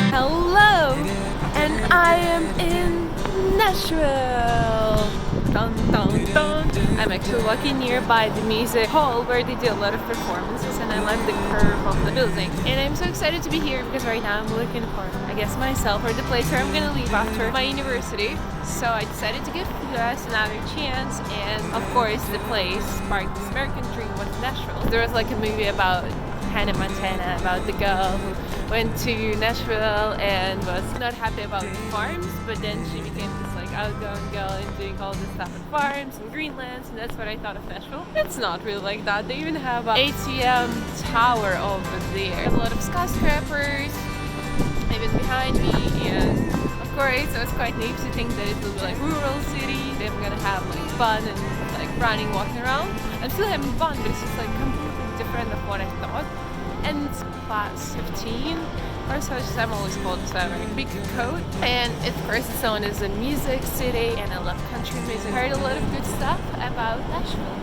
Hello, and I am in Nashville. Dun, dun, dun. I'm actually walking nearby the music hall where they do a lot of performances, and I like the curve of the building. And I'm so excited to be here because right now I'm looking for, I guess, myself or the place where I'm gonna leave after my university. So I decided to give us another chance, and of course the place sparked this American dream of Nashville. There was like a movie about Hannah Montana, about the girl who went to Nashville and was not happy about the farms, but then she became this like outgoing girl and doing all this stuff at farms and Greenlands, and that's what I thought of Nashville. It's not really like that. They even have an ATM tower over there. There's a lot of skyscrapers even behind me, and of course I was quite naive to think that it will be like rural city. I'm gonna have like fun and like running, walking around. I'm still having fun, but it's just like completely different of what I thought. And it's class 15 or so, I'm always cold, so I wear a big coat. And of course it's known as a music city, and I love country music. I heard a lot of good stuff about Nashville.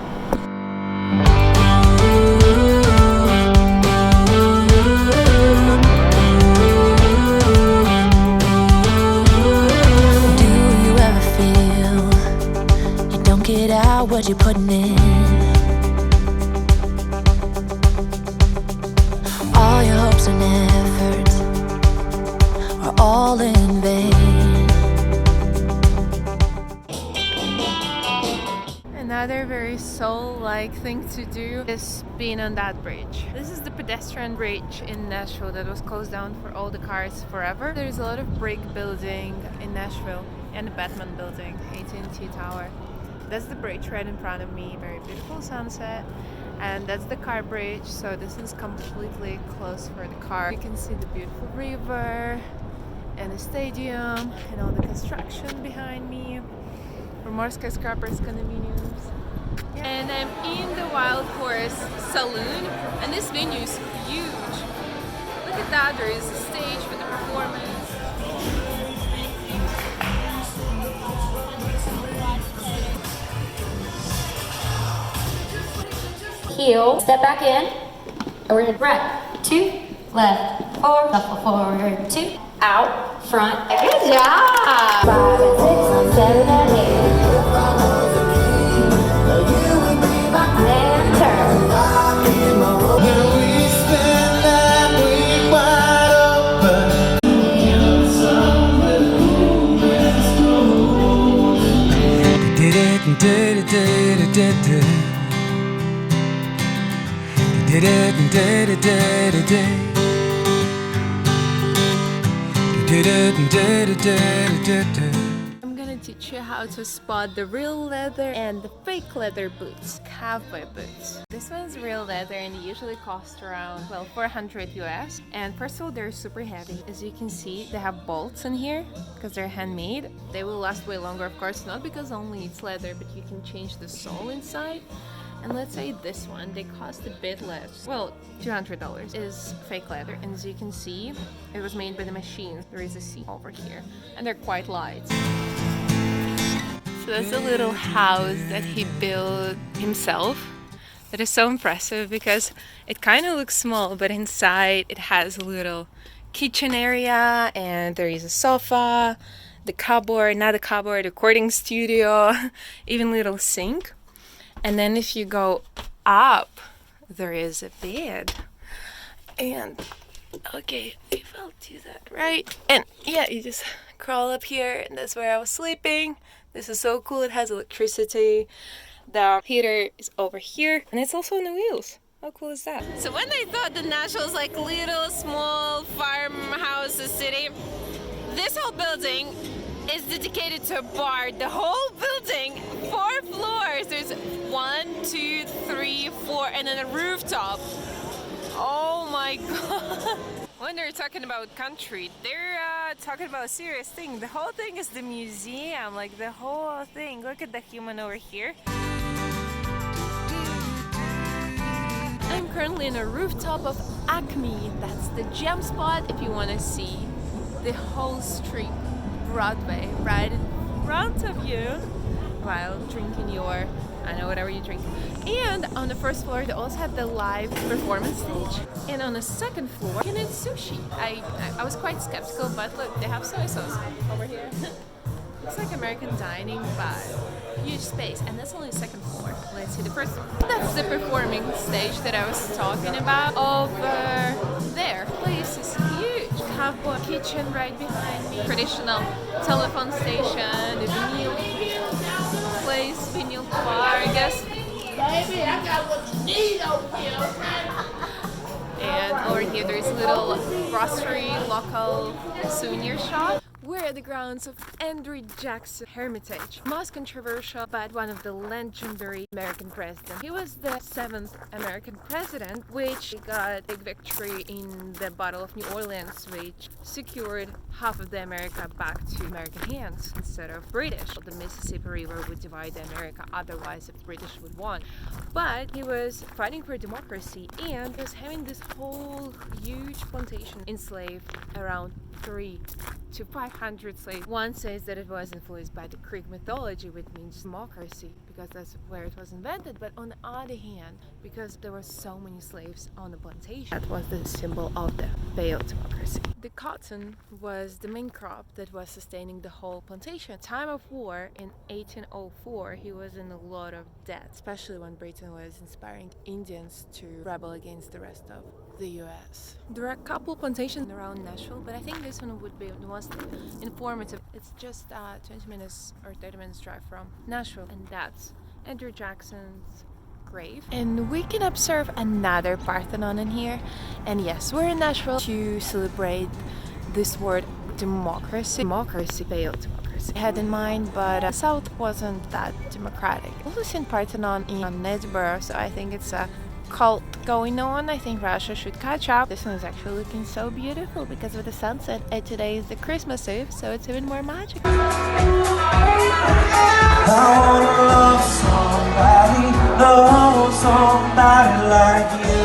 Get out what you're putting in. All your hopes and efforts are all in vain. Another very soul-like thing to do is being on that bridge. This is the pedestrian bridge in Nashville that was closed down for all the cars forever. There's a lot of brick building in Nashville and the Batman building, AT&T Tower. That's the bridge right in front of me, very beautiful sunset. And that's the car bridge, so this is completely closed for the car. You can see the beautiful river and the stadium and all the construction behind me. For more skyscrapers, condominiums. And I'm in the Wild Horse Saloon, and this venue is huge. Look at that, there is a stage for the performance. Heel, step back in, and we're gonna right, 2, left, 4, shuffle forward, 2, out, front. Good job! 5 and 6, 7 and 8. And turn. I'm gonna teach you how to spot the real leather and the fake leather boots, cowboy boots. This one's real leather and they usually cost around, well, 400 US. And first of all, they're super heavy. As you can see, they have bolts in here because they're handmade. They will last way longer, of course, not because only it's leather, but you can change the sole inside. And let's say this one, they cost a bit less. Well, $200 is fake leather. And as you can see, it was made by the machine. There is a seam over here. And they're quite light. So that's a little house that he built himself. That is so impressive because it kind of looks small, but inside it has a little kitchen area. And there is a sofa, the cupboard, not the cupboard, recording studio, even little sink. And then if you go up, there is a bed. And, okay, if I'll do that right. And yeah, you just crawl up here, and that's where I was sleeping. This is so cool. It has electricity. The heater is over here, and it's also on the wheels. How cool is that? So when they thought that Nashville was like little, small farmhouse city, this whole building is dedicated to a bar. The whole building, 4 floors. There's 1, 2, 3, 4, and then a rooftop. Oh my god. When they're talking about country, they're talking about a serious thing. The whole thing is the museum, like the whole thing. Look at the human over here. I'm currently in a rooftop of Acme. That's the gem spot if you want to see the whole street, Broadway, right in front of you while drinking your I know whatever you drink. And on the first floor, they also had the live performance stage. And on the second floor, you can eat sushi. I was quite skeptical, but look, they have soy sauce over here. Looks like American dining, but huge space, and that's only the second floor. Let's see the first one. That's the performing stage that I was talking about. Over there, place is huge. Cowboy kitchen right behind me. Traditional telephone station, the vinyl place, vinyl bar, I guess. Baby, I got what you need over here, okay? And over here there's a little grocery, local souvenir shop. We're at the grounds of Andrew Jackson Hermitage. Most controversial, but one of the legendary American presidents. He was the 7th American president, which got a big victory in the Battle of New Orleans, which secured half of the America back to American hands instead of British. The Mississippi River would divide America, otherwise the British would win. But he was fighting for democracy and was having this whole huge plantation, enslaved around 3 to 500 slaves. One says that it was influenced by the Greek mythology, which means democracy, because that's where it was invented. But on the other hand, because there were so many slaves on the plantation, that was the symbol of the failed democracy. The cotton was the main crop that was sustaining the whole plantation. Time of war in 1804, he was in a lot of debt, especially when Britain was inspiring Indians to rebel against the rest of the US. There are a couple plantations around Nashville, but I think this one would be the most informative. It's just 20 minutes or 30 minutes drive from Nashville, and that's Andrew Jackson's grave. And we can observe another Parthenon in here. And yes, we're in Nashville to celebrate this word democracy. Democracy failed democracy. I had in mind, but the South wasn't that democratic. Also seen Parthenon in Edinburgh, so I think it's a cult going on. I think Russia should catch up. This one is actually looking so beautiful because of the sunset, and today is the Christmas Eve, so it's even more magical. I wanna love somebody like you.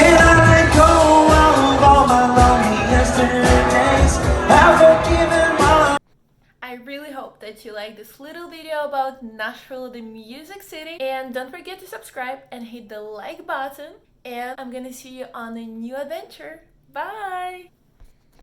And I let go of all my lonely yesterdays. I've forgiven my. I really hope that you like this little video about Nashville, the music city, and don't forget to subscribe and hit the like button, and I'm gonna see you on a new adventure. Bye!